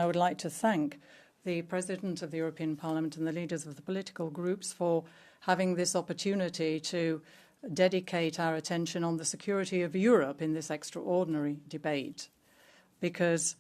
I would like to thank the President of the European Parliament and the leaders of the political groups for having this opportunity to dedicate our attention on the security of Europe in this extraordinary debate, because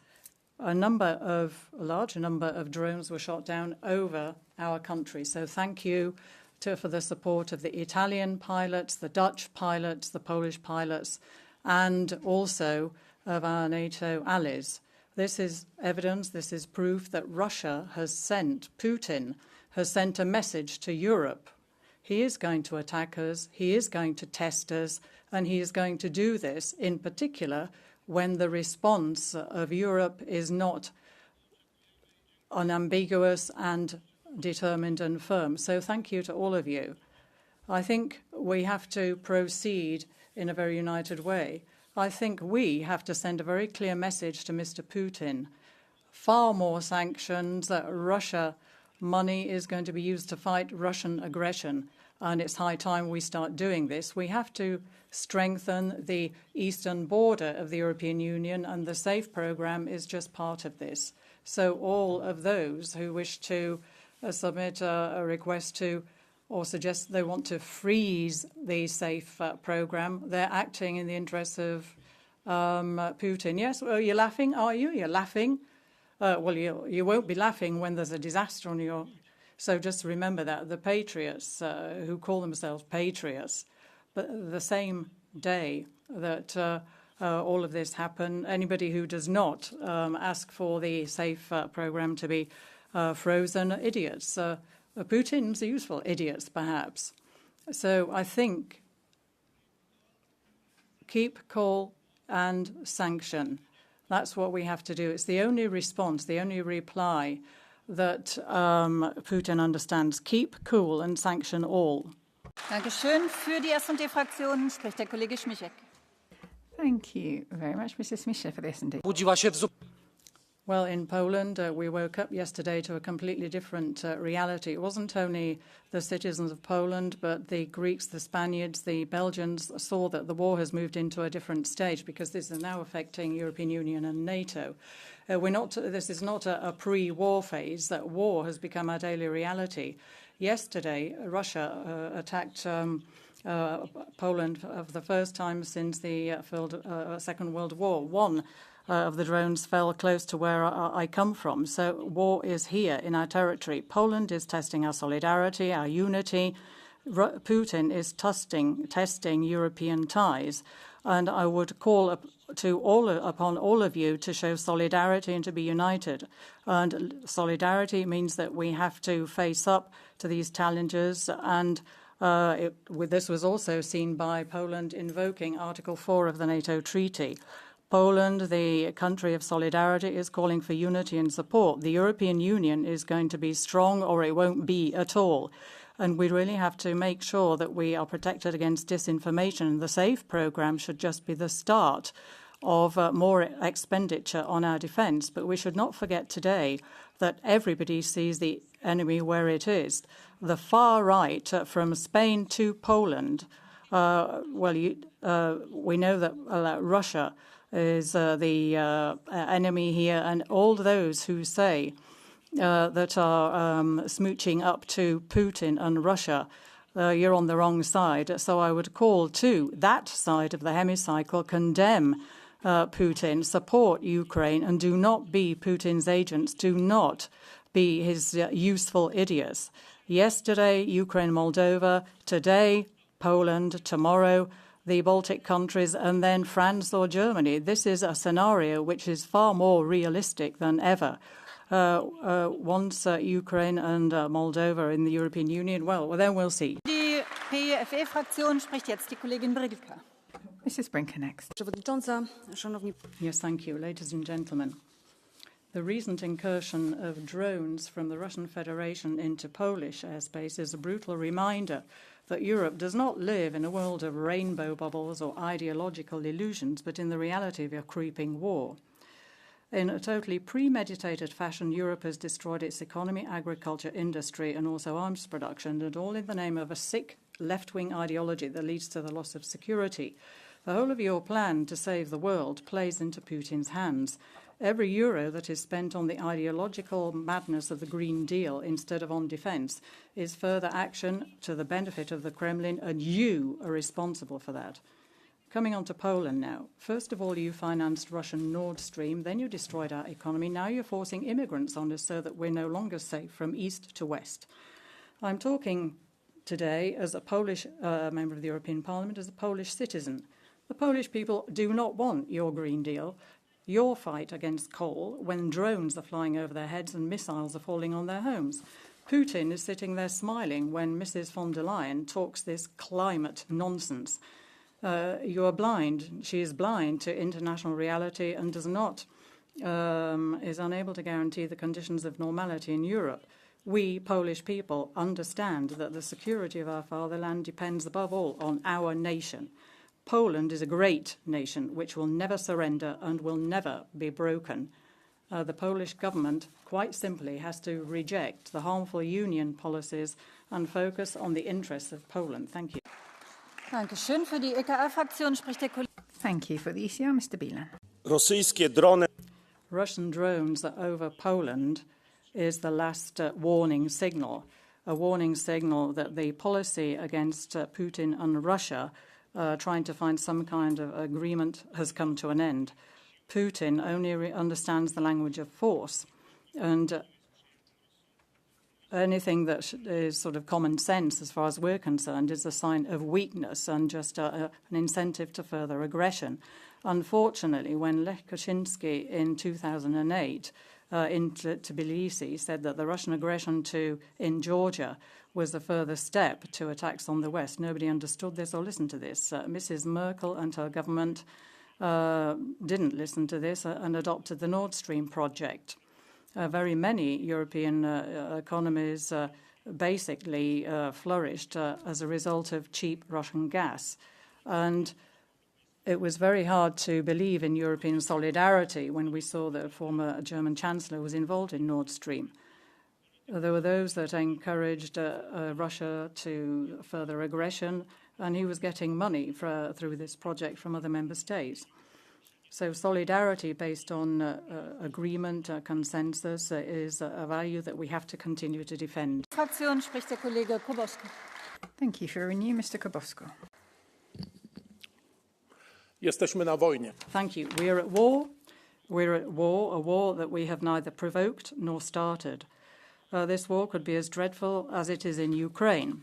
a large number of drones were shot down over our country. So thank you for the support of the Italian pilots, the Dutch pilots, the Polish pilots, and also of our NATO allies. This is evidence, this is proof that Putin has sent a message to Europe. He is going to attack us, he is going to test us, and he is going to do this in particular when the response of Europe is not unambiguous and determined and firm. So thank you to all of you. I think we have to proceed in a very united way. I think we have to send a very clear message to Mr. Putin. Far more sanctions. Russia money is going to be used to fight Russian aggression, and it's high time we start doing this. We have to strengthen the eastern border of the European Union, and the SAFE programme is just part of this. So all of those who wish to submit a request to or suggest they want to freeze the SAFE programme, they're acting in the interests of Putin. Yes, well, you're laughing, are you? You're laughing. Well, you won't be laughing when there's a disaster on your... So just remember that. The patriots, who call themselves patriots, but the same day that all of this happened, anybody who does not ask for the SAFE programme to be frozen are idiots. Putin's useful idiots, perhaps. So I think keep cool and sanction. That's what we have to do. It's the only response, the only reply that Putin understands. Keep cool and sanction all. Dankeschön. Für die S&D-Fraktion spricht der Kollege Śmiszek. Thank you very much, Mr. Śmiszek, for the S&D. Well, in Poland, we woke up yesterday to a completely different reality. It wasn't only the citizens of Poland, but the Greeks, the Spaniards, the Belgians saw that the war has moved into a different stage, because this is now affecting European Union and NATO. This is not a pre-war phase. That war has become our daily reality. Yesterday, Russia attacked Poland for the first time since the Second World War. One of the drones fell close to where I come from. So war is here in our territory. Poland is testing our solidarity, our unity. Putin is testing European ties. And I would call upon all of you to show solidarity and to be united. And solidarity means that we have to face up to these challenges. And this was also seen by Poland invoking Article 4 of the NATO Treaty. Poland, the country of solidarity, is calling for unity and support. The European Union is going to be strong, or it won't be at all. And we really have to make sure that we are protected against disinformation. The SAFE programme should just be the start of more expenditure on our defence. But we should not forget today that everybody sees the enemy where it is. The far right, from Spain to Poland, we know that Russia is the enemy here, and all those who say that are smooching up to Putin and Russia, you're on the wrong side. So I would call to that side of the hemicycle, condemn Putin, support Ukraine, and do not be Putin's agents. Do not be his useful idiots. Yesterday, Ukraine, Moldova. Today, Poland. Tomorrow, the Baltic countries, and then France or Germany. This is a scenario which is far more realistic than ever. Once Ukraine and Moldova in the European Union, well, then we'll see. Die PFE-Fraktion spricht jetzt die Kollegin Brilka. Mrs. Brinker next. Yes, thank you. Ladies and gentlemen, the recent incursion of drones from the Russian Federation into Polish airspace is a brutal reminder that Europe does not live in a world of rainbow bubbles or ideological illusions, but in the reality of a creeping war. In a totally premeditated fashion, Europe has destroyed its economy, agriculture, industry, and also arms production, and all in the name of a sick left-wing ideology that leads to the loss of security. The whole of your plan to save the world plays into Putin's hands. Every euro that is spent on the ideological madness of the Green Deal instead of on defence is further action to the benefit of the Kremlin, and you are responsible for that. Coming on to Poland now. First of all, you financed Russian Nord Stream, then you destroyed our economy. Now you're forcing immigrants on us so that we're no longer safe from east to west. I'm talking today as a Polish member of the European Parliament, as a Polish citizen. The Polish people do not want your Green Deal, your fight against coal, when drones are flying over their heads and missiles are falling on their homes. Putin is sitting there smiling when Mrs. von der Leyen talks this climate nonsense. You are blind. She is blind to international reality and is unable to guarantee the conditions of normality in Europe. We, Polish people, understand that the security of our fatherland depends above all on our nation. Poland is a great nation which will never surrender and will never be broken. The Polish government, quite simply, has to reject the harmful union policies and focus on the interests of Poland. Thank you. Dankeschön. Für die EKR-Fraktion spricht der Kollege. Thank you. For the ECR, Mr. Bielan. Rosyjskie drony. Russian drones over Poland is the last warning signal, a warning signal that the policy against Putin and Russia, trying to find some kind of agreement, has come to an end. Putin only understands the language of force, and anything that is sort of common sense, as far as we're concerned, is a sign of weakness and just an incentive to further aggression. Unfortunately, when Lech Kaczynski in 2008 in Tbilisi said that the Russian aggression in Georgia was a further step to attacks on the West, nobody understood this or listened to this. Mrs. Merkel and her government didn't listen to this and adopted the Nord Stream project. Very many European economies basically flourished as a result of cheap Russian gas. And it was very hard to believe in European solidarity when we saw that a former German chancellor was involved in Nord Stream. There were those that encouraged Russia to further aggression, and he was getting money through this project from other member states. So solidarity based on agreement, consensus, is a value that we have to continue to defend. Fraktion spricht der Kollege Kobowski. Thank you. For Renew, Mr. Kobowsko. Jesteśmy na wojnie. Thank you. We are at war. We're at war, a war that we have neither provoked nor started. This war could be as dreadful as it is in Ukraine.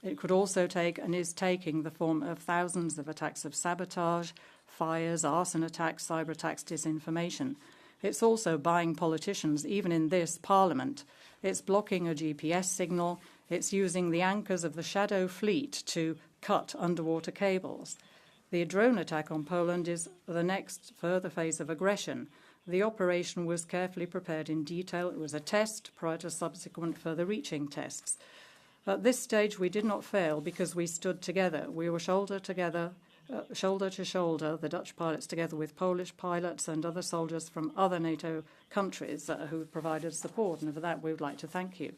It could also take and is taking the form of thousands of attacks of sabotage, fires, arson attacks, cyber attacks, disinformation. It's also buying politicians, even in this parliament. It's blocking a GPS signal. It's using the anchors of the shadow fleet to cut underwater cables. The drone attack on Poland is the next further phase of aggression. The operation was carefully prepared in detail. It was a test prior to subsequent further-reaching tests. At this stage, we did not fail because we stood together. We were shoulder to shoulder, the Dutch pilots together with Polish pilots and other soldiers from other NATO countries who provided support, and for that we would like to thank you.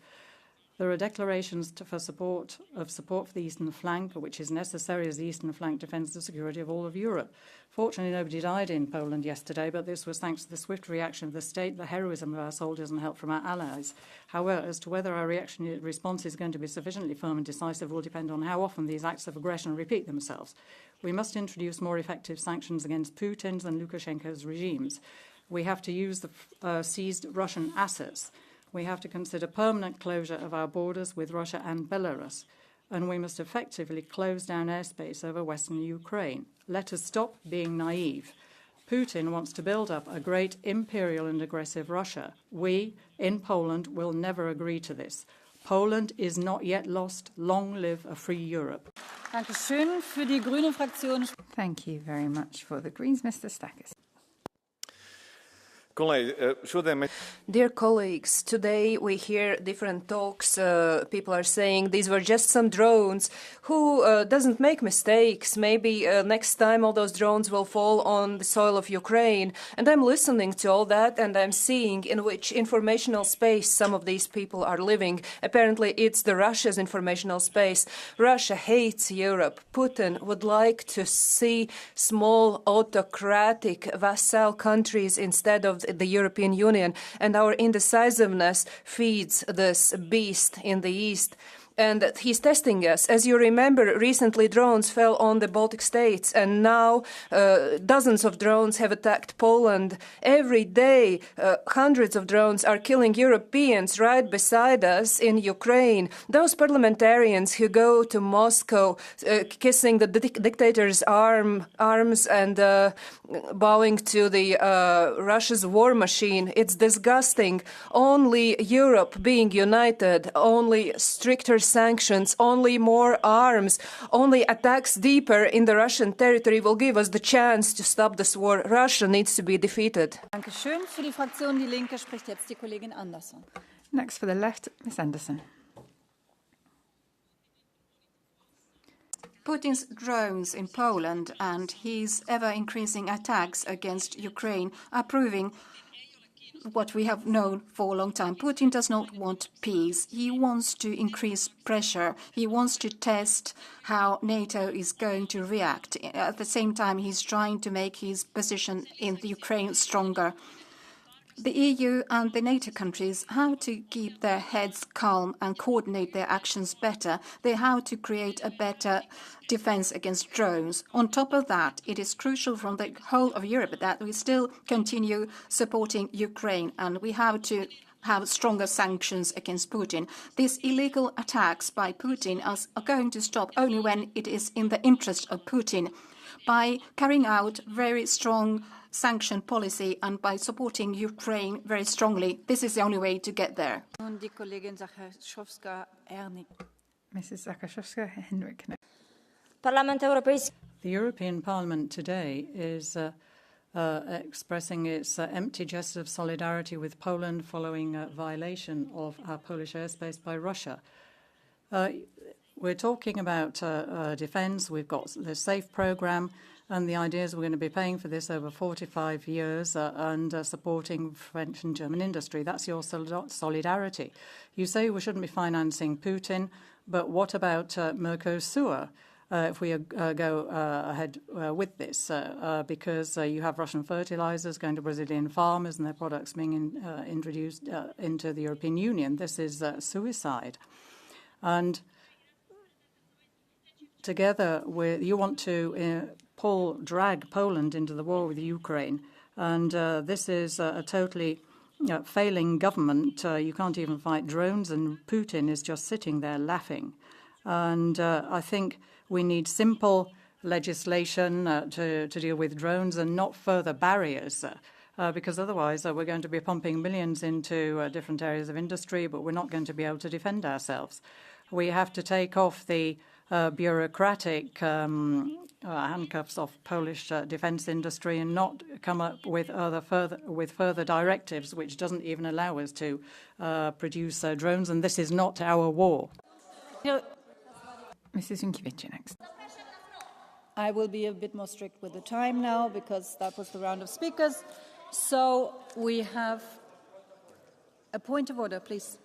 There are declarations for support for the eastern flank, which is necessary as the eastern flank defends the security of all of Europe. Fortunately, nobody died in Poland yesterday, but this was thanks to the swift reaction of the state, the heroism of our soldiers, and help from our allies. However, as to whether our response is going to be sufficiently firm and decisive will depend on how often these acts of aggression repeat themselves. We must introduce more effective sanctions against Putin's and Lukashenko's regimes. We have to use the seized Russian assets. We have to consider permanent closure of our borders with Russia and Belarus, and we must effectively close down airspace over western Ukraine. Let us stop being naive. Putin wants to build up a great imperial and aggressive Russia. We, in Poland, will never agree to this. Poland is not yet lost. Long live a free Europe. Dankeschön. Für die grüne Fraktion. Thank you very much. For the Greens, Mr. Stakis. Dear colleagues, today we hear different talks. People are saying these were just some drones. Who doesn't make mistakes? Maybe next time all those drones will fall on the soil of Ukraine. And I'm listening to all that and I'm seeing in which informational space some of these people are living. Apparently it's the Russia's informational space. Russia hates Europe. Putin would like to see small autocratic vassal countries instead of of the European Union, and our indecisiveness feeds this beast in the east. And he's testing us. As you remember, recently drones fell on the Baltic states, and now dozens of drones have attacked Poland. Every day, hundreds of drones are killing Europeans right beside us in Ukraine. Those parliamentarians who go to Moscow, kissing the dictator's arms and bowing to the Russia's war machine, it's disgusting. Only Europe being united, only stricter sanctions, only more arms, only attacks deeper in the Russian territory will give us the chance to stop this war. Russia needs to be defeated. Dankeschön. Für die Fraktion Die Linke spricht jetzt die Kollegin Andersson. Next for the left, Ms. Anderson. Putin's drones in Poland and his ever-increasing attacks against Ukraine are proving what we have known for a long time. Putin does not want peace. He wants to increase pressure. He wants to test how NATO is going to react. At the same time, he's trying to make his position in the Ukraine stronger. The EU and the NATO countries have to keep their heads calm and coordinate their actions better. They have to create a better defense against drones. On top of that, it is crucial from the whole of Europe that we still continue supporting Ukraine, and we have to have stronger sanctions against Putin. These illegal attacks by Putin are going to stop only when it is in the interest of Putin. By carrying out very strong sanction policy and by supporting Ukraine very strongly, this is the only way to get there. Mrs. Zakaszewska-Henrik. The European Parliament today is expressing its empty gesture of solidarity with Poland following a violation of our Polish airspace by Russia. We're talking about defence. We've got the SAFE programme, and the idea is we're going to be paying for this over 45 years and supporting French and German industry. That's your solidarity. You say we shouldn't be financing Putin, but what about Mercosur? If we go ahead with this, because you have Russian fertilizers going to Brazilian farmers and their products being introduced into the European Union. This is suicide. And together, you want to drag Poland into the war with Ukraine. And this is a totally failing government. You can't even fight drones, and Putin is just sitting there laughing. And I think we need simple legislation to deal with drones and not further barriers, because otherwise we're going to be pumping millions into different areas of industry, but we're not going to be able to defend ourselves. We have to take off the bureaucratic handcuffs of Polish defence industry and not come up with further directives, which doesn't even allow us to produce drones. And this is not our war. Mrs. Junkiewicz next. I will be a bit more strict with the time now because that was the round of speakers. So we have a point of order, please.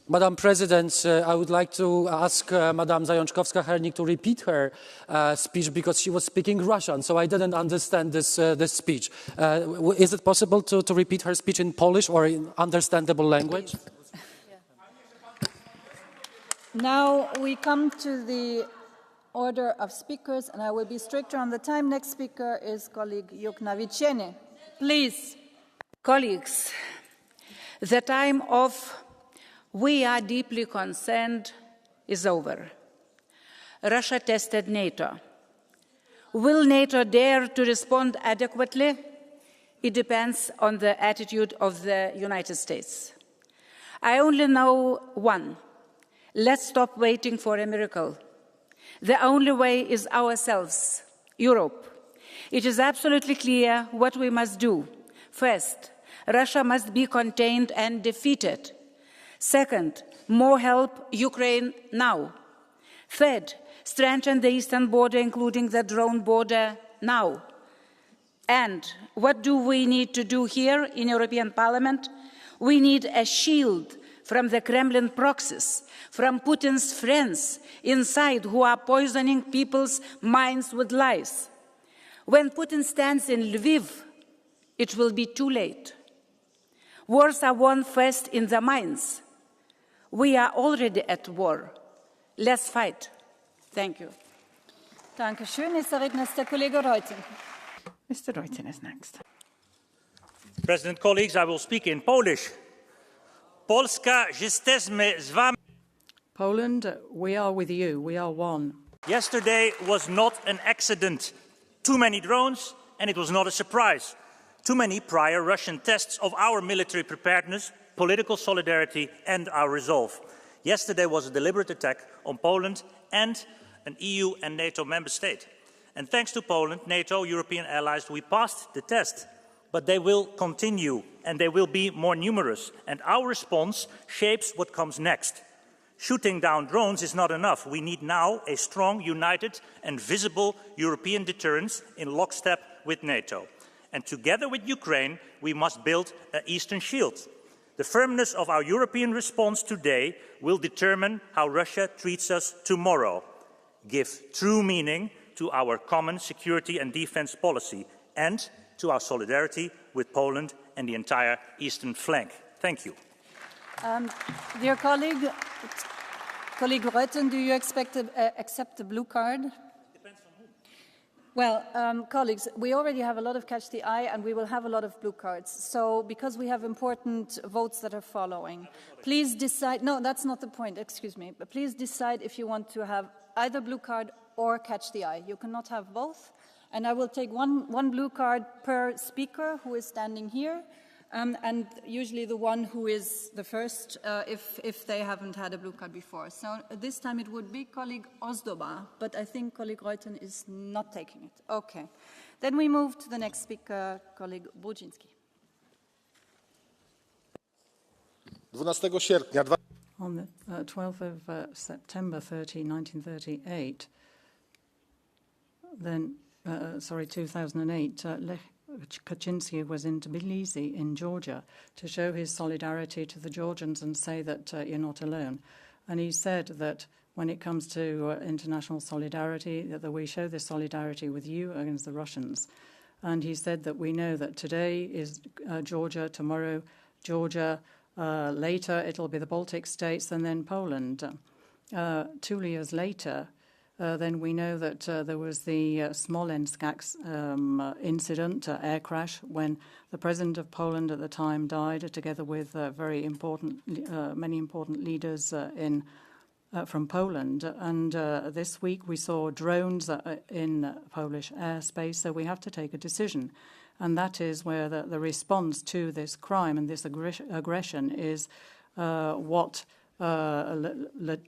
Madam President, I would like to ask Madam Zajączkowska-Hernik to repeat her speech because she was speaking Russian, so I didn't understand this speech. Is it possible to repeat her speech in Polish or in understandable language? Now we come to the order of speakers, and I will be stricter on the time. Next speaker is colleague Juknaviciene. Please. Colleagues, the time of "we are deeply concerned" is over. Russia tested NATO. Will NATO dare to respond adequately? It depends on the attitude of the United States. I only know one. Let's stop waiting for a miracle. The only way is ourselves, Europe. It is absolutely clear what we must do. First, Russia must be contained and defeated. Second, more help Ukraine now. Third, strengthen the eastern border, including the drone border now. And what do we need to do here in European Parliament? We need a shield from the Kremlin proxies, from Putin's friends inside who are poisoning people's minds with lies. When Putin stands in Lviv, it will be too late. Wars are won first in the minds. We are already at war. Let's fight. Thank you. Danke schön. Nächster Redner ist der Kollege Reuten. Mr. Reuten is next. President, colleagues, I will speak in Polish. Polska, jesteśmy z wami. Poland, we are with you. We are one. Yesterday was not an accident. Too many drones, and it was not a surprise. Too many prior Russian tests of our military preparedness, political solidarity, and our resolve. Yesterday was a deliberate attack on Poland and an EU and NATO member state. And thanks to Poland, NATO, European allies, we passed the test. But they will continue, and they will be more numerous. And our response shapes what comes next. Shooting down drones is not enough. We need now a strong, united, and visible European deterrence in lockstep with NATO. And together with Ukraine, we must build an Eastern Shield. The firmness of our European response today will determine how Russia treats us tomorrow. Give true meaning to our common security and defense policy and to our solidarity with Poland and the entire eastern flank. Thank you. Dear colleague Reuten, do you accept the blue card? Depends on whom. Well, colleagues, we already have a lot of catch the eye and we will have a lot of blue cards. So because we have important votes that are following, please decide, no, that's not the point, excuse me, but please decide if you want to have either blue card or catch the eye. You cannot have both. And I will take one blue card per speaker who is standing here, and usually the one who is the first if they haven't had a blue card before. So this time it would be colleague Ozdoba, but I think colleague Reuten is not taking it. Okay. Then we move to the next speaker, colleague Budzinski. 12 sierpnia. On the 12th of September 1938, then 2008, Lech Kaczynski was in Tbilisi in Georgia to show his solidarity to the Georgians and say that you're not alone. And he said that when it comes to international solidarity, that we show this solidarity with you against the Russians. And he said that we know that today is Georgia, tomorrow Georgia, later it'll be the Baltic states and then Poland. 2 years later, then we know that there was the Smolensk incident, air crash, when the president of Poland at the time died, together with many important leaders from Poland. And this week we saw drones in Polish airspace, so we have to take a decision. And that is where the response to this crime and this aggression is what Lech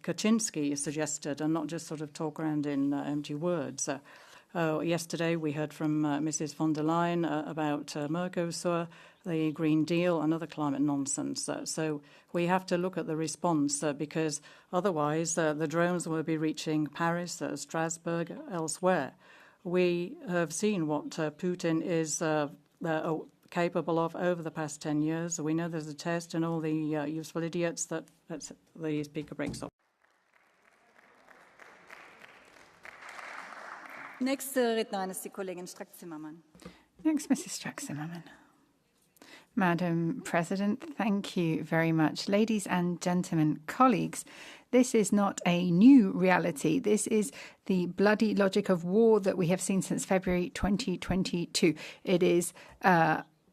Kaczynski suggested, and not just sort of talk around in empty words. Yesterday we heard from Mrs. von der Leyen about Mercosur, the Green Deal, and other climate nonsense. So we have to look at the response because otherwise the drones will be reaching Paris, Strasbourg, elsewhere. We have seen what Putin is capable of over the past 10 years. We know there's a test and all the useful idiots that the speaker breaks up. Nächste Rednerin ist die Kollegin Strack-Zimmermann. Next, Mrs. Strack-Zimmermann. Madam President, thank you very much. Ladies and gentlemen, colleagues, this is not a new reality. This is the bloody logic of war that we have seen since February 2022. It is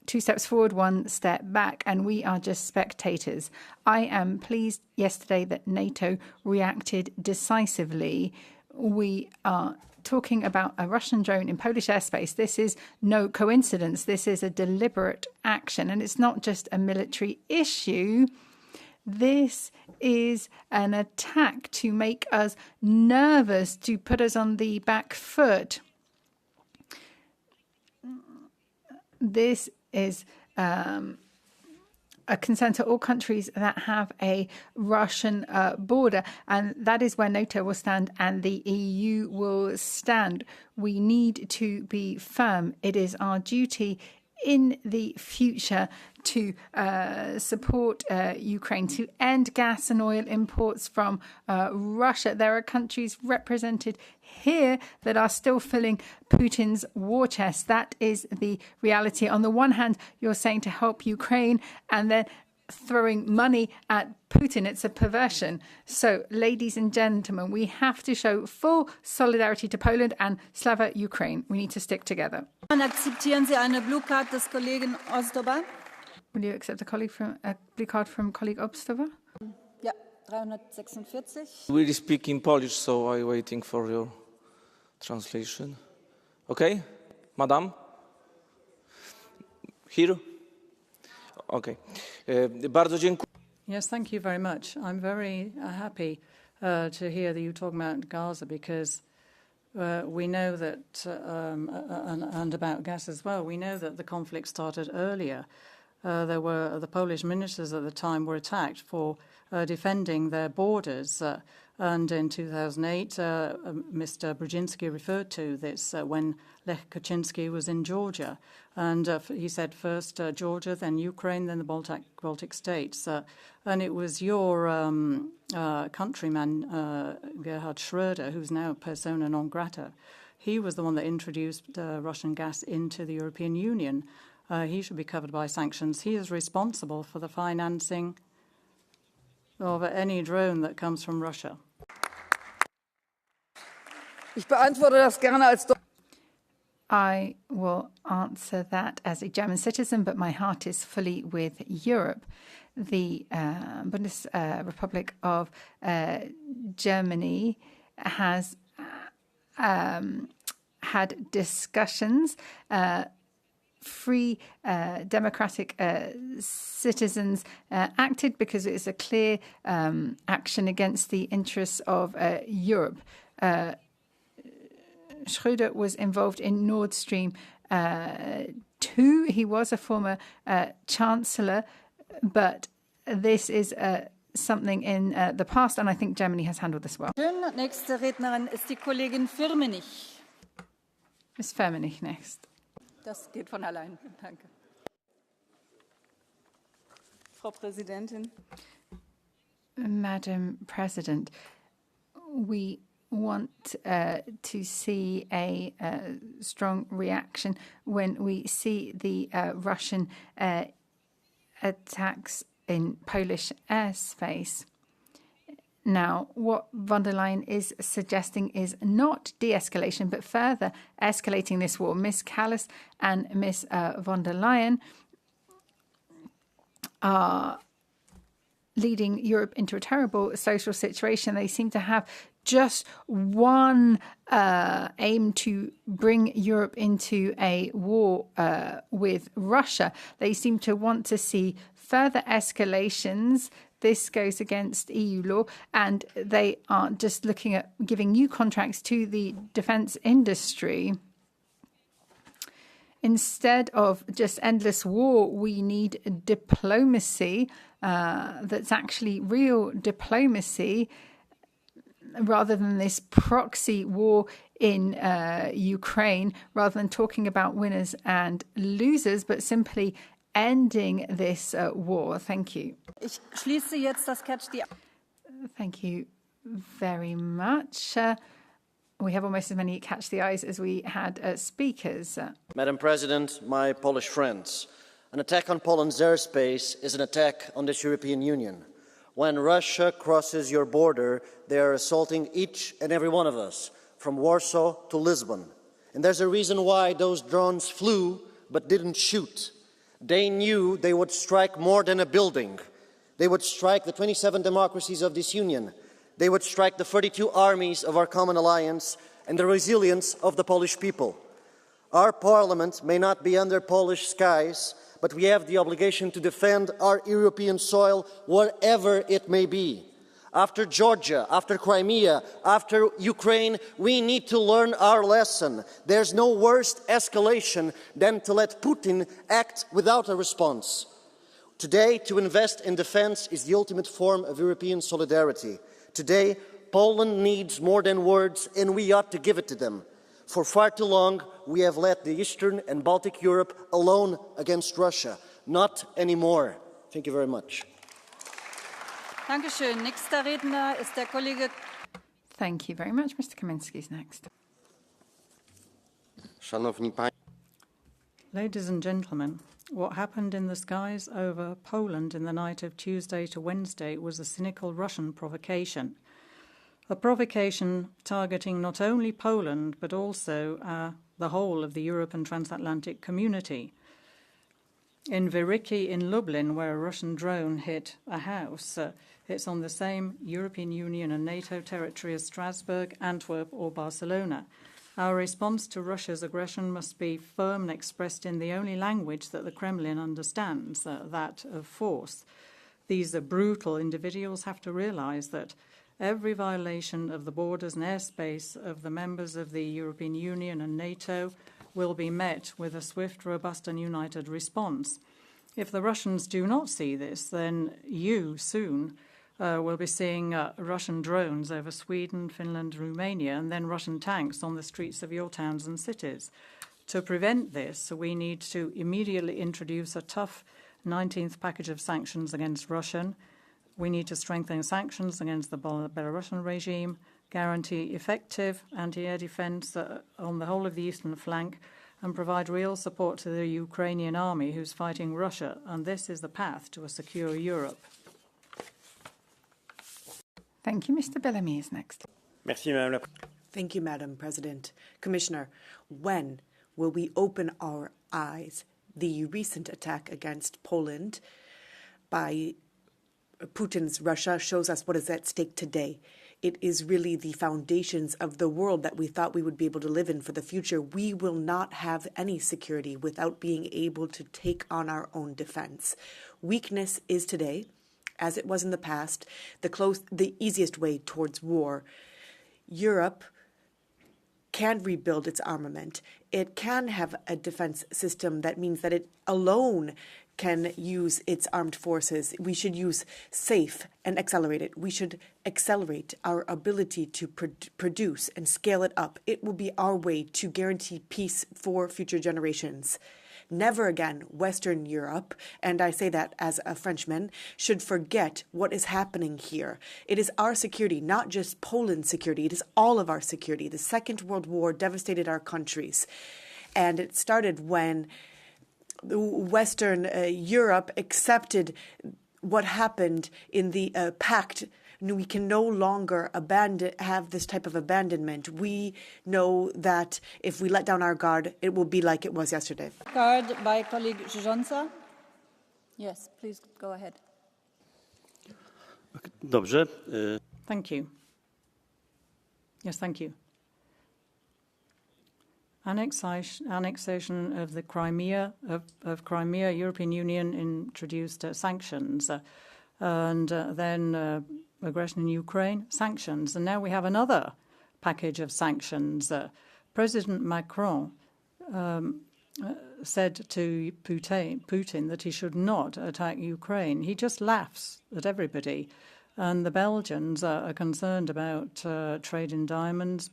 2 steps forward, 1 step back, and we are just spectators. I am pleased yesterday that NATO reacted decisively. We are talking about a Russian drone in Polish airspace. This is no coincidence. This is a deliberate action, and it's not just a military issue. This is an attack to make us nervous, to put us on the back foot. This is a concern to all countries that have a Russian border, and that is where NATO will stand and the EU will stand. We need to be firm. It is our duty in the future to support Ukraine, to end gas and oil imports from Russia. There are countries represented here that are still filling Putin's war chest. That is the reality. On the one hand, you're saying to help Ukraine and then throwing money at Putin. It's a perversion. So, ladies and gentlemen, we have to show full solidarity to Poland and Slava Ukraine. We need to stick together. Akzeptieren Sie eine Blue Card des Kollegen Ostova? Will you accept a blue card from colleague Obstova? Ja, 346. We speak in Polish, so I'm waiting for your translation. Okay, madam? Here? Okay. Bardzo dziękuję. Yes, thank you very much. I'm very happy to hear that you talking about Gaza, because we know that, and about gas as well, we know that the conflict started earlier. The Polish ministers at the time were attacked for defending their borders. And in 2008, Mr. Brzezinski referred to this when Lech Kaczynski was in Georgia. And he said first Georgia, then Ukraine, then the Baltic states. And it was your countryman, Gerhard Schröder, who's now persona non grata. He was the one that introduced Russian gas into the European Union. He should be covered by sanctions. He is responsible for the financing of any drone that comes from Russia. I will answer that as a German citizen, but my heart is fully with Europe. The Bundesrepublik of Germany has had discussions. Free democratic citizens acted because it is a clear action against the interests of Europe. Schröder was involved in Nord Stream 2. He was a former chancellor, but this is something in the past, and I think Germany has handled this well. Nächste Rednerin ist die Kollegin Firmenich. Ms. Firmenich next. Das geht von allein. Danke. Frau Präsidentin. Madam President, we want to see a strong reaction when we see the Russian attacks in Polish airspace. Now, what von der Leyen is suggesting is not de-escalation, but further escalating this war. Ms. Callas and Ms. von der Leyen are leading Europe into a terrible social situation. They seem to have just one aim to bring Europe into a war with Russia. They seem to want to see further escalations. This goes against EU law, and they are just looking at giving new contracts to the defence industry. Instead of just endless war, we need diplomacy that's actually real diplomacy, rather than this proxy war in Ukraine, rather than talking about winners and losers, but simply ending this war. Thank you. Ich schließe jetzt das Catch the Eye. Thank you very much. We have almost as many catch the eyes as we had speakers. Madam President, my Polish friends, an attack on Poland's airspace is an attack on this European Union. When Russia crosses your border, they are assaulting each and every one of us, from Warsaw to Lisbon. And there's a reason why those drones flew but didn't shoot. They knew they would strike more than a building. They would strike the 27 democracies of this union. They would strike the 32 armies of our common alliance and the resilience of the Polish people. Our parliament may not be under Polish skies, but we have the obligation to defend our European soil wherever it may be. After Georgia, after Crimea, after Ukraine, we need to learn our lesson. There's no worse escalation than to let Putin act without a response. Today, to invest in defense is the ultimate form of European solidarity. Today, Poland needs more than words, and we ought to give it to them. For far too long, we have let the Eastern and Baltic Europe alone against Russia. Not anymore. Thank you very much. Dankeschön. Nächster Redner ist der Kollege. Thank you very much. Mr. Kaminski is next. Ladies and gentlemen, what happened in the skies over Poland in the night of Tuesday to Wednesday was a cynical Russian provocation. A provocation targeting not only Poland, but also the whole of the European transatlantic community. In Wyriki in Lublin, where a Russian drone hit a house, it's on the same European Union and NATO territory as Strasbourg, Antwerp or Barcelona. Our response to Russia's aggression must be firm and expressed in the only language that the Kremlin understands, that of force. These brutal individuals have to realize that every violation of the borders and airspace of the members of the European Union and NATO will be met with a swift, robust and united response. If the Russians do not see this, then you soon will be seeing Russian drones over Sweden, Finland, Romania, and then Russian tanks on the streets of your towns and cities. To prevent this, we need to immediately introduce a tough 19th package of sanctions against Russia. We need to strengthen sanctions against the Belarusian regime, guarantee effective anti-air defence on the whole of the eastern flank, and provide real support to the Ukrainian army who's fighting Russia. And this is the path to a secure Europe. Thank you. Mr. Bellamy is next. Thank you, Madam President. Commissioner, when will we open our eyes? The recent attack against Poland by Putin's Russia shows us what is at stake today. It is really the foundations of the world that we thought we would be able to live in for the future. We will not have any security without being able to take on our own defense. Weakness is today, as it was in the past, the easiest way towards war. Europe can rebuild its armament. It can have a defense system that means that it alone can use its armed forces. We should use SAFE and accelerate it. We should accelerate our ability to produce and scale it up. It will be our way to guarantee peace for future generations. Never again Western Europe, and I say that as a Frenchman, should forget what is happening here. It is our security, not just Poland's security. It is all of our security. The Second World War devastated our countries, and it started when Western Europe accepted what happened in the pact. We can no longer have this type of abandonment. We know that if we let down our guard, it will be like it was yesterday. Guard by colleague Rządza. Yes, please go ahead. Dobrze. Thank you. Yes, thank you. Annexation of the Crimea, Crimea, European Union introduced sanctions, and then aggression in Ukraine, sanctions. And now we have another package of sanctions. President Macron said to Putin that he should not attack Ukraine. He just laughs at everybody. And the Belgians are concerned about trade in diamonds,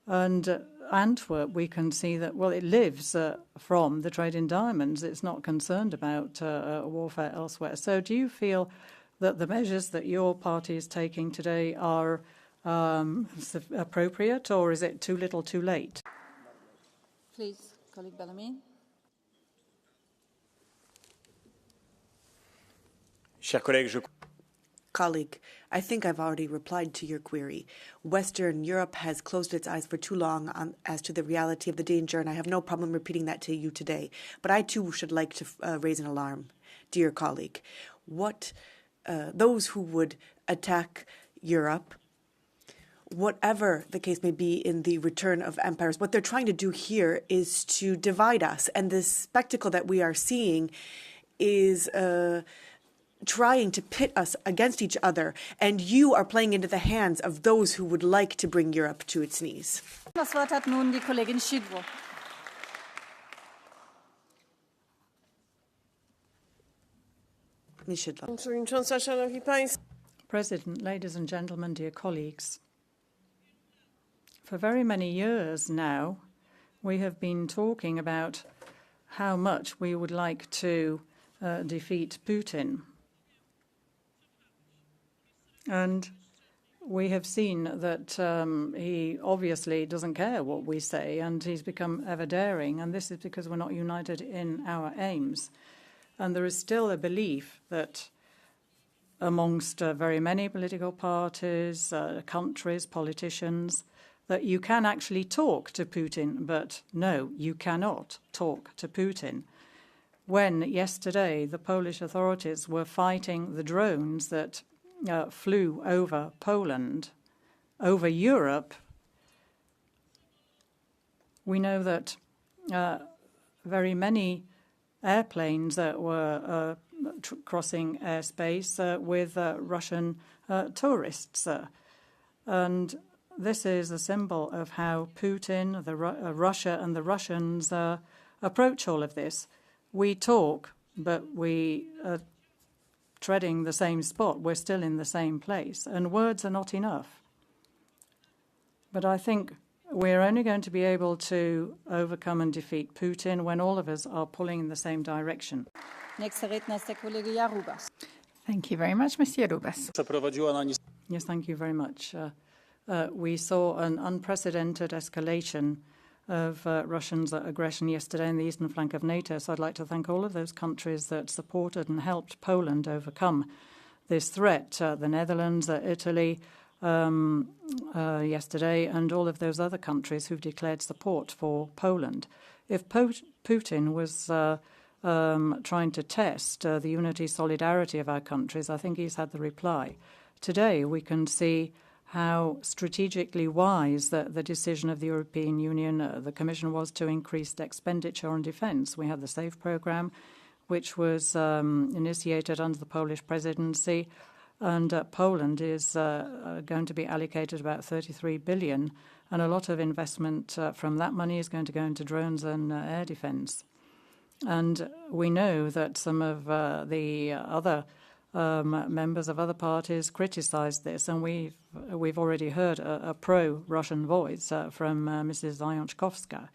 and Antwerp, we can see that, well, it lives from the trade in diamonds. It's not concerned about warfare elsewhere. So do you feel that the measures that your party is taking today are appropriate, or is it too little too late? Please, colleague Bellamy. Colleague, I think I've already replied to your query. Western Europe has closed its eyes for too long as to the reality of the danger, and I have no problem repeating that to you today. But I, too, should like to raise an alarm, dear colleague. Those who would attack Europe, whatever the case may be in the return of empires, what they're trying to do here is to divide us. And the spectacle that we are seeing is trying to pit us against each other, and you are playing into the hands of those who would like to bring Europe to its knees. Das Wort hat nun die Kollegin Szydło. President, ladies and gentlemen, dear colleagues, For very many years now, we have been talking about how much we would like to defeat Putin. And we have seen that he obviously doesn't care what we say, and he's become ever daring, and this is because we're not united in our aims. And there is still a belief that amongst very many political parties, countries, politicians, that you can actually talk to Putin, but no, you cannot talk to Putin. When yesterday the Polish authorities were fighting the drones that flew over Poland, over Europe, we know that very many airplanes that were crossing airspace with Russian tourists. And this is a symbol of how Putin, Russia and the Russians approach all of this. We talk, but we are treading the same spot. We're still in the same place, and words are not enough. But I think we're only going to be able to overcome and defeat Putin when all of us are pulling in the same direction. Nächster Redner ist der Kollege Jarubas. Thank you very much, Mr. Jarubas. Yes, thank you very much. We saw an unprecedented escalation of Russians' aggression yesterday in the eastern flank of NATO. So I'd like to thank all of those countries that supported and helped Poland overcome this threat. The Netherlands, Italy yesterday, and all of those other countries who've declared support for Poland. If Putin was trying to test the unity, solidarity of our countries, I think he's had the reply. Today we can see how strategically wise the decision of the European Union, the Commission, was to increase expenditure on defence. We had the SAFE programme, which was initiated under the Polish presidency, and Poland is going to be allocated about 33 billion, and a lot of investment from that money is going to go into drones and air defence. And we know that some of the other members of other parties criticised this, and we've already heard a pro-Russian voice from Mrs. Zajączkowska.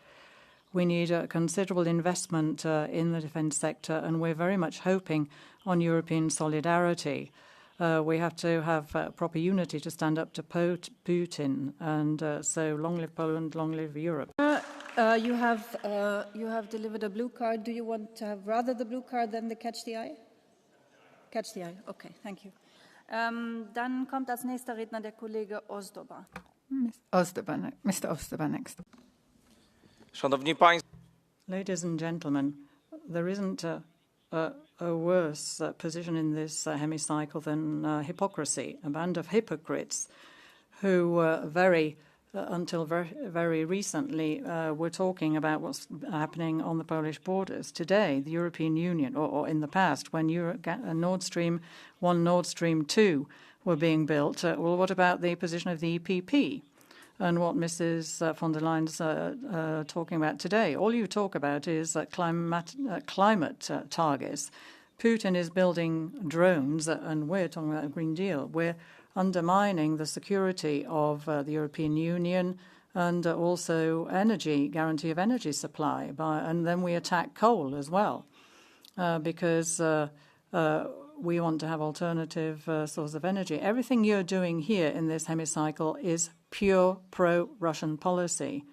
We need a considerable investment in the defence sector, and we're very much hoping on European solidarity. We have to have proper unity to stand up to Putin, and so long live Poland, long live Europe. You have delivered a blue card. Do you want to have rather the blue card than the catch the eye? Catch the eye. Okay, thank you. Dann kommt als nächster Redner der Kollege Ozdoba. Mr. Ozdoba next. Szanowni Państwo. Ladies and gentlemen, there isn't a worse position in this hemicycle than hypocrisy, a band of hypocrites who were until very recently were talking about what's happening on the Polish borders. Today, the European Union, or in the past, when Nord Stream 1, Nord Stream 2 were being built, well, what about the position of the EPP? And what Mrs. von der Leyen's talking about today? All you talk about is climate targets. Putin is building drones, and we're talking about a Green Deal. We're undermining the security of the European Union and also guarantee of energy supply. And then we attack coal as well because we want to have alternative sources of energy. Everything you're doing here in this hemicycle is pure pro-Russian policy.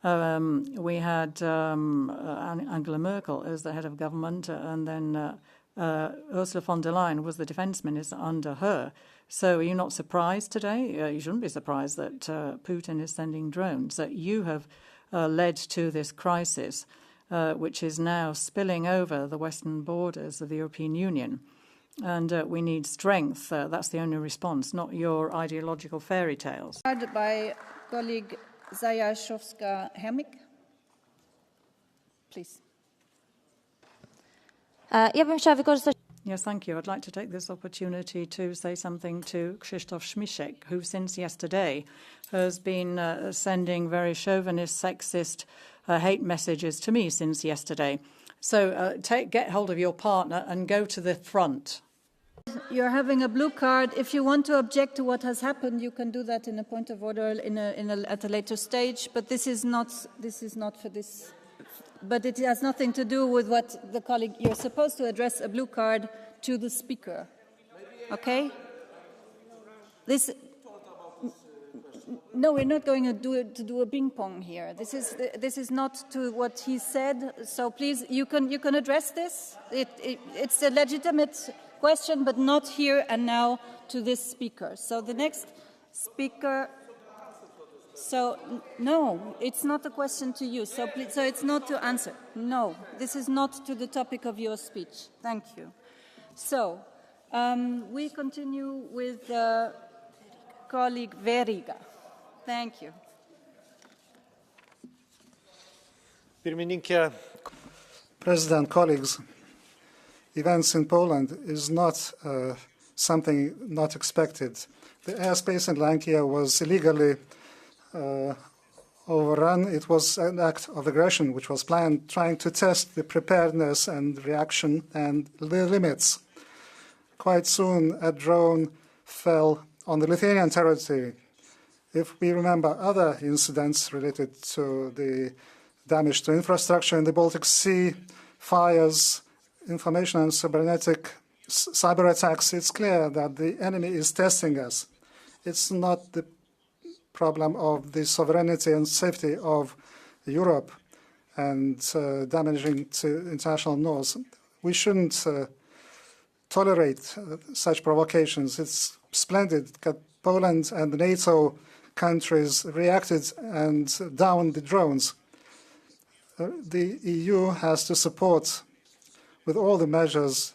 We had Angela Merkel as the head of government, and then Ursula von der Leyen was the defense minister under her. So are you not surprised today? You shouldn't be surprised that Putin is sending drones. That you have led to this crisis, which is now spilling over the western borders of the European Union. And we need strength. That's the only response, not your ideological fairy tales. By colleague Zajączkowska-Hermik, please. Yes, thank you. I'd like to take this opportunity to say something to Krzysztof Śmiszek, who since yesterday has been sending very chauvinist, sexist hate messages to me since yesterday. So get hold of your partner and go to the front. You're having a blue card. If you want to object to what has happened, you can do that in a point of order at a later stage. But this is not for this. But it has nothing to do with what the colleague. You're supposed to address a blue card to the speaker. Okay. No, we're not going to do a ping pong here. This is not to what he said. So please, you can address this. It's a legitimate question, but not here and now to this speaker. So the next speaker. So no, it's not a question to you. So please, so it's not to answer. No, this is not to the topic of your speech. Thank you. So we continue with colleague Veriga. Thank you. President, colleagues, events in Poland is not something not expected. The airspace in Lankia was illegally overrun. It was an act of aggression which was planned, trying to test the preparedness and reaction and the limits. Quite soon, a drone fell on the Lithuanian territory. If we remember other incidents related to the damage to infrastructure in the Baltic Sea, fires, information and cyber attacks, it's clear that the enemy is testing us. It's not the problem of the sovereignty and safety of Europe and damaging to international norms. We shouldn't tolerate such provocations. It's splendid that Poland and the NATO countries reacted and downed the drones. The EU has to support, with all the measures,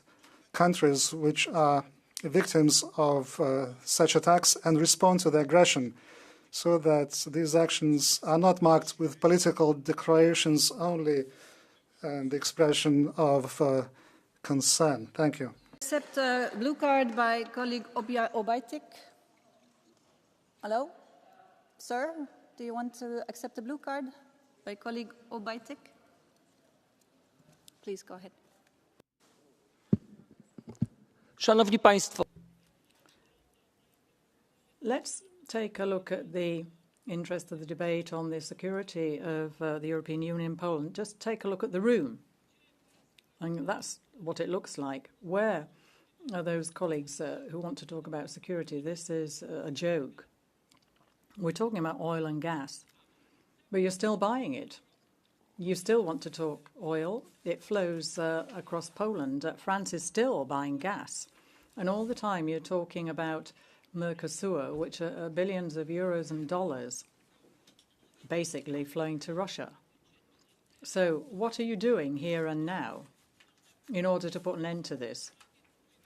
countries which are victims of such attacks and respond to the aggression, so that these actions are not marked with political declarations only and the expression of concern. Thank you. Accept a blue card by colleague Obajtek. Hello? Sir, do you want to accept a blue card by colleague Obajtek? Please go ahead. Szanowni Państwo. Let's take a look at the interest of the debate on the security of the European Union and Poland. Just take a look at the room. And that's what it looks like. Where are those colleagues who want to talk about security? This is a joke. We're talking about oil and gas, but you're still buying it. You still want to talk oil. It flows across Poland. France is still buying gas. And all the time you're talking about Mercosur, which are billions of euros and dollars basically flowing to Russia. So what are you doing here and now in order to put an end to this?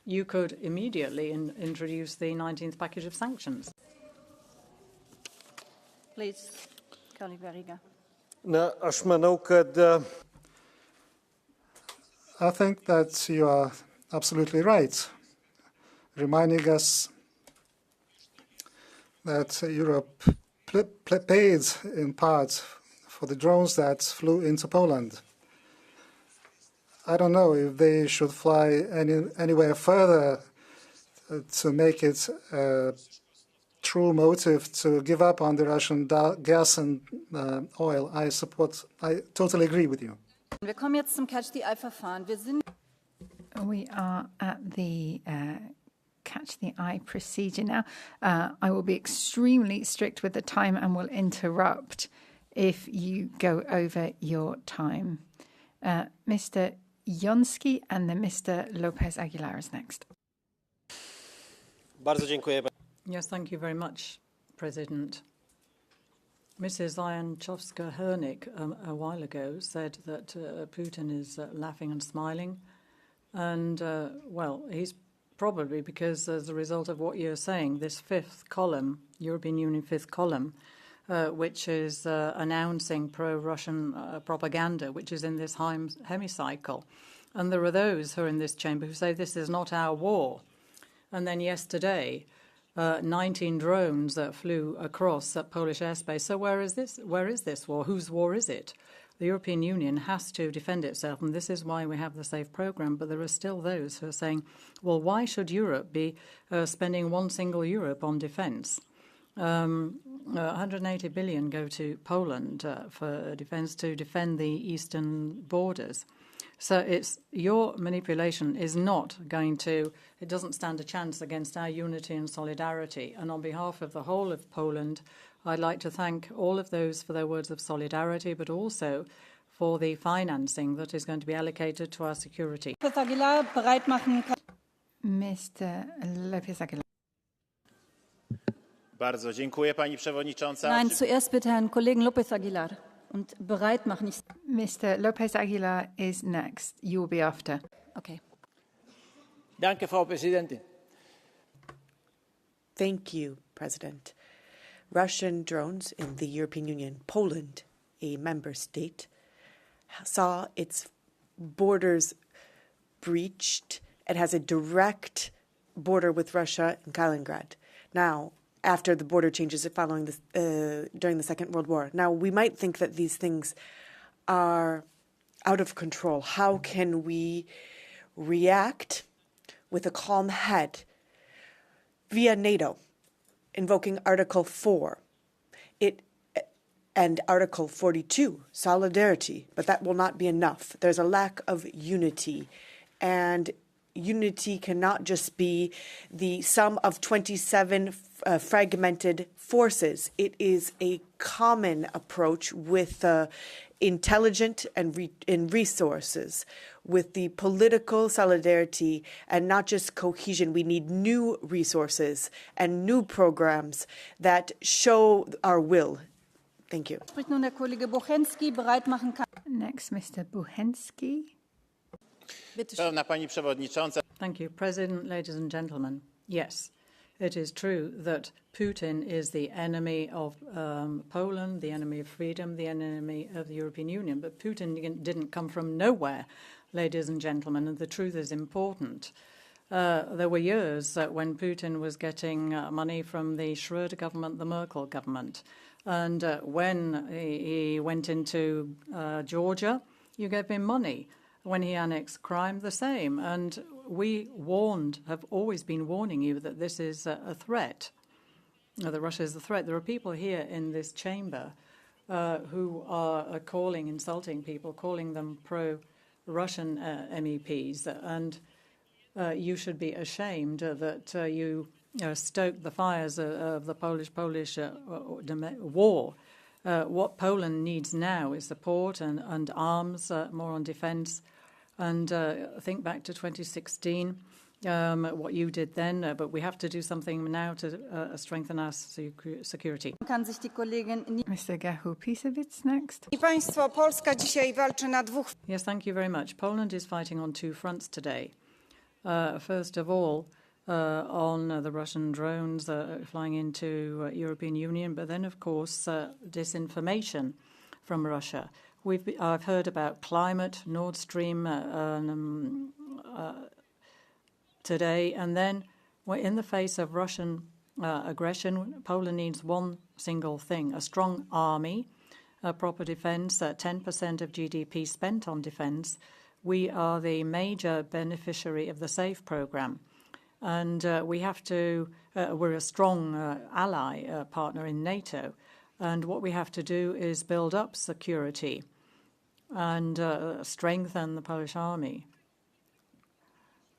You could immediately introduce the 19th package of sanctions. Please, colleague Veriga. I think that you are absolutely right, reminding us that Europe paid in part for the drones that flew into Poland. I don't know if they should fly anywhere further to make it a true motive to give up on the Russian gas and oil. I totally agree with you. Wir kommen jetzt zum Catch the Eye-Verfahren. We are at the Catch the Eye procedure now. I will be extremely strict with the time and will interrupt if you go over your time. Mr. Jonski and then Mr. Lopez Aguilar is next. Bardzo dziękuję. Yes, thank you very much, President. Mrs. Jankowska-Hernik a while ago said that Putin is laughing and smiling. And, well, he's probably because as a result of what you're saying, this fifth column, European Union fifth column, which is announcing pro-Russian propaganda, which is in this hemicycle. And there are those who are in this chamber who say this is not our war. And then yesterday, 19 drones flew across Polish airspace. So where is this? Where is this war? Whose war is it? the European Union has to defend itself, and this is why we have the SAFE programme. But there are still those who are saying, well, why should Europe be spending one single euro on defence? 180 billion go to Poland for defence to defend the eastern borders. So it's your manipulation is not going to, it doesn't stand a chance against our unity and solidarity. And on behalf of the whole of Poland, I'd like to thank all of those for their words of solidarity, but also for the financing that is going to be allocated to our security. Mr. Lopez Aguilar. Bardzo dziękuję, pani przewodnicząca. Nein, zuerst bitte Herrn Kollegen Lopez Aguilar und bereit machen. Mr. Lopez Aguilar is next. You will be after. Okay. Danke, Frau Präsidentin. Thank you, President. Russian drones in the European Union, Poland, a member state, saw its borders breached. It has a direct border with Russia in Kaliningrad. Now, after the border changes following during the Second World War. Now, we might think that these things are out of control. How can we react with a calm head via NATO, invoking Article 4 and Article 42, solidarity, but that will not be enough. There's a lack of unity, and unity cannot just be the sum of 27 fragmented forces. It is a common approach with intelligent and resources, with the political solidarity and not just cohesion. We need new resources and new programs that show our will. Thank you. Next, Mr. Buchenski. Pani przewodnicząca. Thank you, President, ladies and gentlemen. Yes, it is true that Putin is the enemy of Poland, the enemy of freedom, the enemy of the European Union. But Putin didn't come from nowhere, ladies and gentlemen, and the truth is important. There were years when Putin was getting money from the Schröder government, the Merkel government. And when he went into Georgia, you gave him money. When he annexed Crimea, the same. And we have always been warning you that this is a threat, that Russia is a threat. There are people here in this chamber who are insulting people, calling them pro-Russian MEPs. And you should be ashamed that you stoked the fires of the Polish war. What Poland needs now is support and arms, more on defence. And think back to 2016, what you did then, but we have to do something now to strengthen our security. Mr. Gachu-Pisewicz next. Yes, thank you very much. Poland is fighting on two fronts today. First of all, on the Russian drones flying into European Union, but then, of course, disinformation from Russia. I've heard about climate, Nord Stream today, and then in the face of Russian aggression, Poland needs one single thing: a strong army, proper defence, 10% of GDP spent on defence. We are the major beneficiary of the SAFE programme. And we're a strong ally partner in NATO. And what we have to do is build up security and strengthen the Polish army.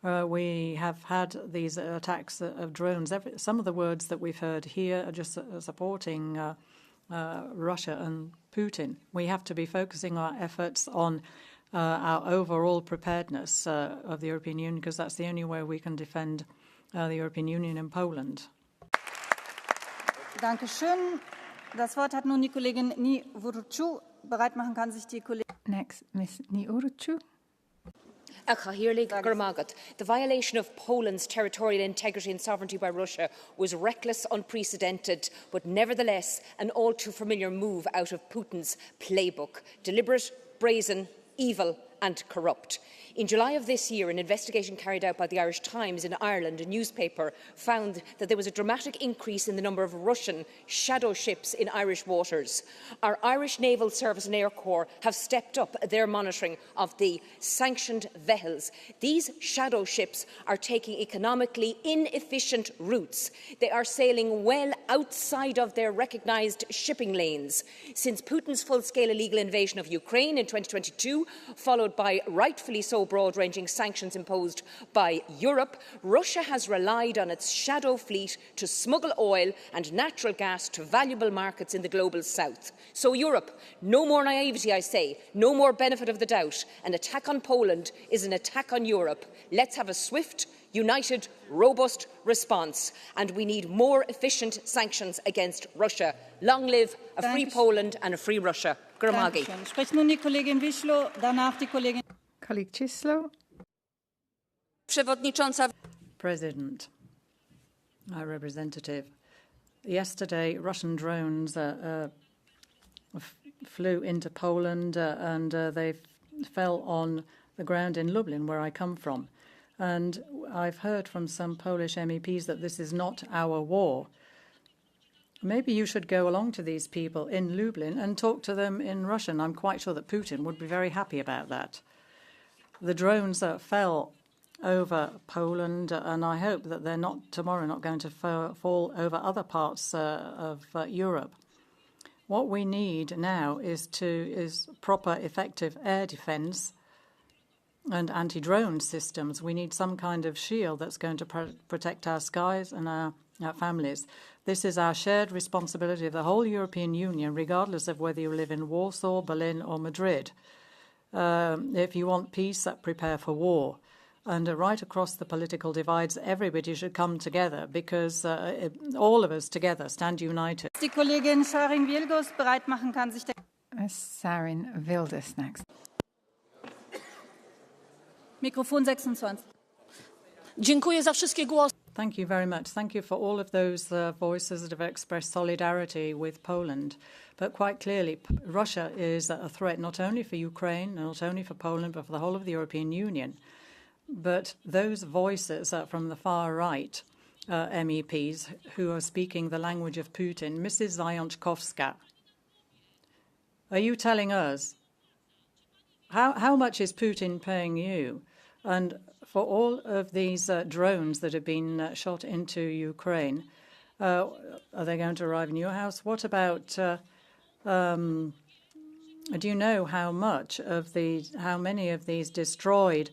We have had these attacks of drones. Some of the words that we've heard here are just supporting Russia and Putin. We have to be focusing our efforts on our overall preparedness of the European Union, because that's the only way we can defend the European Union in Poland. Dankeschön. Das Wort hat nun die Kollegin Niurucu. Bereit machen kann sich die Kollegin. Next, Ms. Niurucu. The violation of Poland's territorial integrity and sovereignty by Russia was reckless, unprecedented, but nevertheless an all too familiar move out of Putin's playbook. Deliberate, brazen, evil and corrupt. In July of this year, an investigation carried out by the Irish Times in Ireland, a newspaper, found that there was a dramatic increase in the number of Russian shadow ships in Irish waters. Our Irish Naval Service and Air Corps have stepped up their monitoring of the sanctioned vessels. These shadow ships are taking economically inefficient routes. They are sailing well outside of their recognised shipping lanes. Since Putin's full-scale illegal invasion of Ukraine in 2022, followed by rightfully so broad-ranging sanctions imposed by Europe, Russia has relied on its shadow fleet to smuggle oil and natural gas to valuable markets in the global south. So Europe, no more naivety, I say, no more benefit of the doubt. An attack on Poland is an attack on Europe. Let's have a swift, united, robust response, and we need more efficient sanctions against Russia. Long live a free Poland and a free Russia. Spricht nun die Kollegin Wischlow, danach die Kollegin. Colleague Chislow. President, High Representative, yesterday Russian drones flew into Poland and they fell on the ground in Lublin, where I come from. And I've heard from some Polish MEPs that this is not our war. Maybe you should go along to these people in Lublin and talk to them in Russian. I'm quite sure that Putin would be very happy about that. The drones fell over Poland, and I hope that they're not going to fall over other parts of Europe. What we need now is proper, effective air defence and anti-drone systems. We need some kind of shield that's going to protect our skies and our families. This is our shared responsibility of the whole European Union, regardless of whether you live in Warsaw, Berlin or Madrid. If you want peace, prepare for war. And right across the political divides, everybody should come together, because all of us together stand united. Die Kollegin Sarin-Wielgus bereit machen kann, sich Sarin-Wilders next. Mikrofon 26. Dziękuję za wszystkie głosy. Thank you very much. Thank you for all of those voices that have expressed solidarity with Poland. But quite clearly, Russia is a threat not only for Ukraine, not only for Poland, but for the whole of the European Union. But those voices from the far right, MEPs, who are speaking the language of Putin, Mrs. Zajączkowska, are you telling us how much is Putin paying you? And for all of these drones that have been shot into Ukraine, are they going to arrive in your house? What about, do you know how many of these destroyed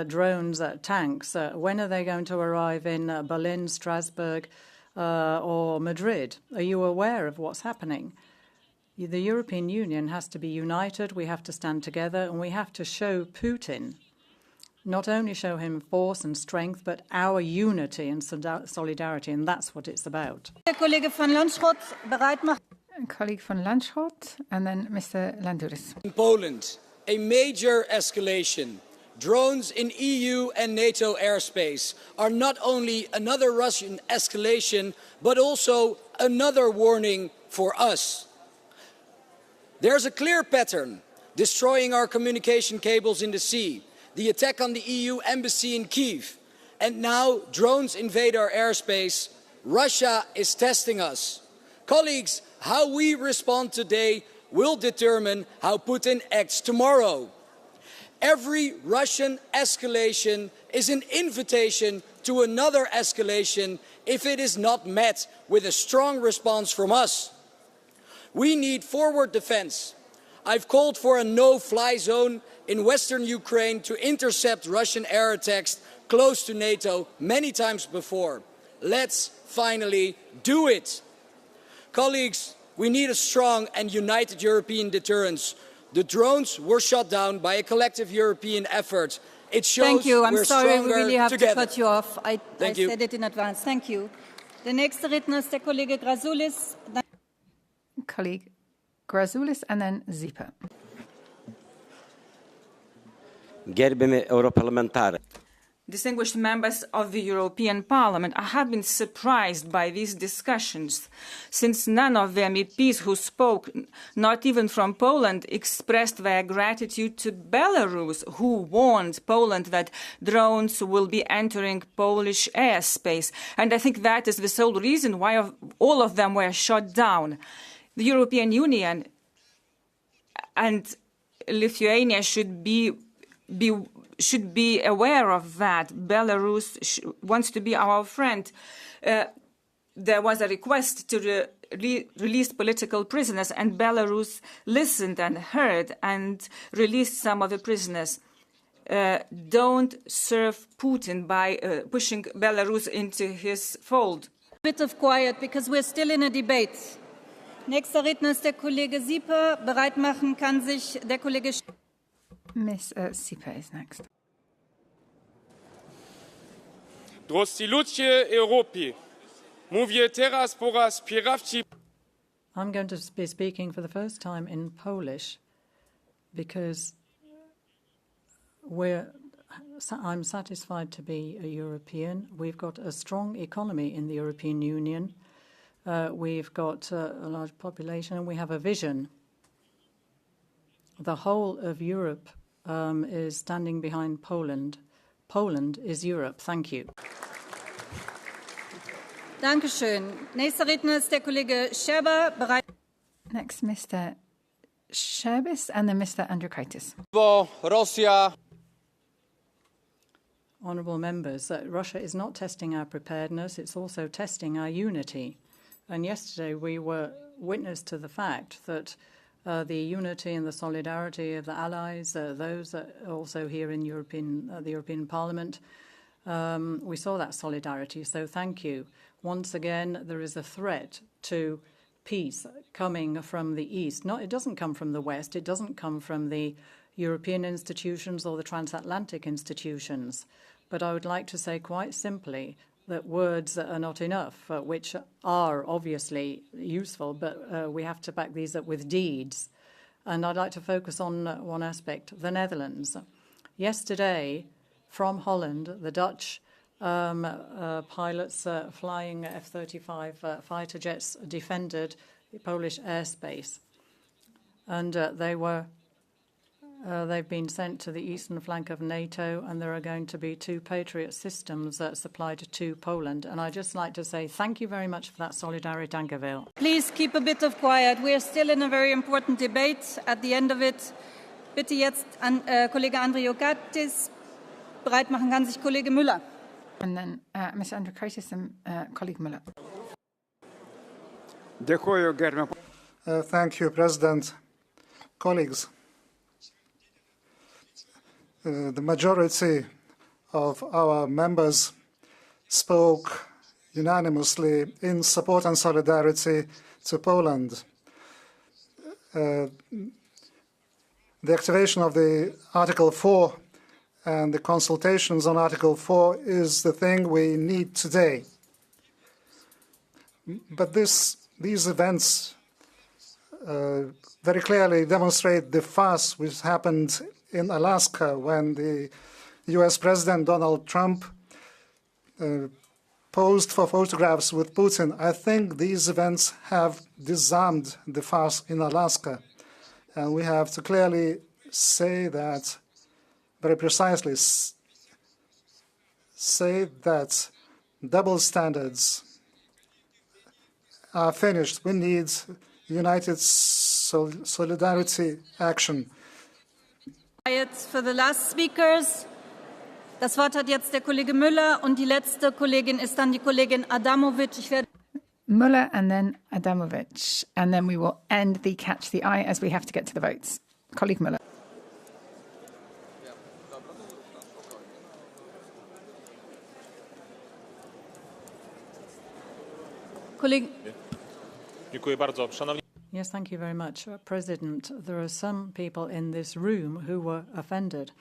drones, tanks, when are they going to arrive in Berlin, Strasbourg or Madrid? Are you aware of what's happening? The European Union has to be united, we have to stand together, and we have to show Putin, not only show him force and strength, but our unity and solidarity, and that's what it's about. Colleague von Landschot, and then Mr. Landouris. In Poland, a major escalation. Drones in EU and NATO airspace are not only another Russian escalation, but also another warning for us. There's a clear pattern: destroying our communication cables in the sea, the attack on the EU embassy in Kyiv, and now drones invade our airspace. Russia is testing us. Colleagues, how we respond today will determine how Putin acts tomorrow. Every Russian escalation is an invitation to another escalation if it is not met with a strong response from us. We need forward defense. I've called for a no-fly zone in western Ukraine to intercept Russian air attacks close to NATO many times before. Let's finally do it. Colleagues, we need a strong and united European deterrence. The drones were shot down by a collective European effort. It shows Thank you. I'm we're sorry, we stronger really have together. to cut you off. I you. said it in advance. Thank you. Der nächste Redner ist der Kollege Grasulis. Colleague Grasulis, and then Zipa. Gerbiami europarlamentarai. distinguished members of the European Parliament, I have been surprised by these discussions, since none of the MEPs who spoke, not even from Poland, expressed their gratitude to Belarus, who warned Poland that drones will be entering Polish airspace. And I think that is the sole reason why all of them were shot down. The European Union and Lithuania should be aware of that. Belarus wants to be our friend. There was a request to release political prisoners, and Belarus listened and heard and released some of the prisoners. Don't serve Putin by pushing Belarus into his fold. A bit of quiet, because we're still in a debate. Nächster Redner ist der Kollege Sieper. Bereit machen kann sich der Kollege... Miss Sieper is next. Drosti ludzie Europy. Mówię teraz po raz pierwszy. I'm going to be speaking for the first time in Polish because I'm satisfied to be a European. We've got a strong economy in the European Union. We've got a large population and we have a vision. The whole of Europe is standing behind Poland. Poland is Europe. Thank you. Dankeschön. Nächster Redner ist der Kollege Scherber. Next, Mr. Sherbis and then Mr. Andriukaitis. Russia. Honourable members, Russia is not testing our preparedness, it's also testing our unity. And yesterday we were witness to the fact that the unity and the solidarity of the allies, those also here in the European Parliament, we saw that solidarity, so thank you. Once again, there is a threat to peace coming from the East. It doesn't come from the West, it doesn't come from the European institutions or the transatlantic institutions. But I would like to say quite simply that words are not enough, which are obviously useful, but we have to back these up with deeds. And I'd like to focus on one aspect, the Netherlands. Yesterday, from Holland, the Dutch pilots flying F-35 fighter jets defended Polish airspace. And they've been sent to the eastern flank of NATO, and there are going to be 2 Patriot systems supplied to Poland. And I'd just like to say thank you very much for that solidarity. Danke wel. Please keep a bit of quiet. We are still in a very important debate. At the end of it, bitte jetzt an Kollege Andriukaitis. Bereit machen kann sich Kollege Müller. And then Mr. Andriukaitis and colleague Müller. Thank you, President. Colleagues. The majority of our members spoke unanimously in support and solidarity to Poland. The activation of the Article 4 and the consultations on Article 4 is the thing we need today. But these events very clearly demonstrate the farce which happened in Alaska when the US President Donald Trump posed for photographs with Putin. I think these events have disarmed the farce in Alaska. And we have to clearly say that, very precisely, say that double standards are finished. We need united solidarity action. Jetzt für the last speakers. Das Wort hat jetzt der Kollege Müller und die letzte Kollegin ist dann die Kollegin Adamovic. Müller and then Adamovic. And then we will end the Catch the Eye as we have to get to the votes. Colleague Müller. Dziękuję bardzo. Szanowni Yes, thank you very much. President, there are some people in this room who were offended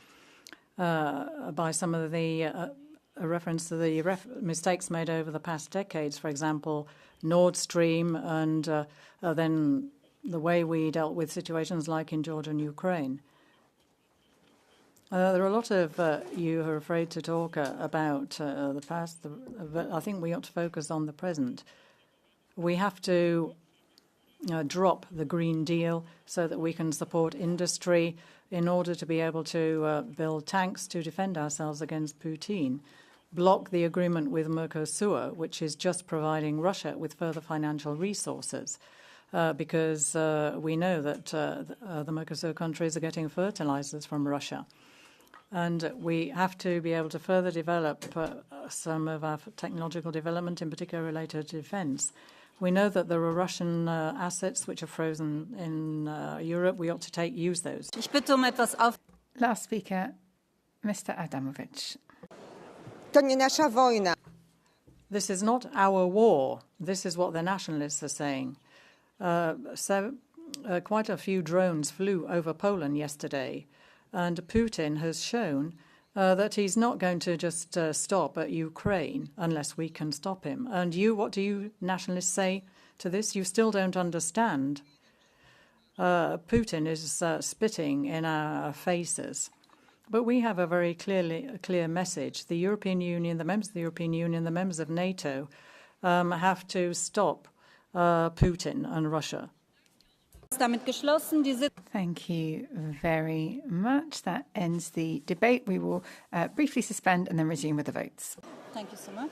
by some of the reference to the mistakes made over the past decades, for example, Nord Stream, and then the way we dealt with situations like in Georgia and Ukraine. There are a lot of you who are afraid to talk about the past, but I think we ought to focus on the present. We have to drop the Green Deal so that we can support industry in order to be able to build tanks to defend ourselves against Putin. Block the agreement with Mercosur, which is just providing Russia with further financial resources, because we know that the Mercosur countries are getting fertilizers from Russia. And we have to be able to further develop some of our technological development, in particular related to defense. We know that there are Russian assets which are frozen in Europe. We ought to use those. Last speaker, Mr. Adamovich. This is not our war. This is what the nationalists are saying. Quite a few drones flew over Poland yesterday, and Putin has shown that he's not going to just stop at Ukraine unless we can stop him. And what do you nationalists say to this? You still don't understand. Putin is spitting in our faces. But we have a very clear message. The European Union, the members of the European Union, the members of NATO have to stop Putin and Russia. Thank you very much. That ends the debate. We will briefly suspend and then resume with the votes. Thank you so much.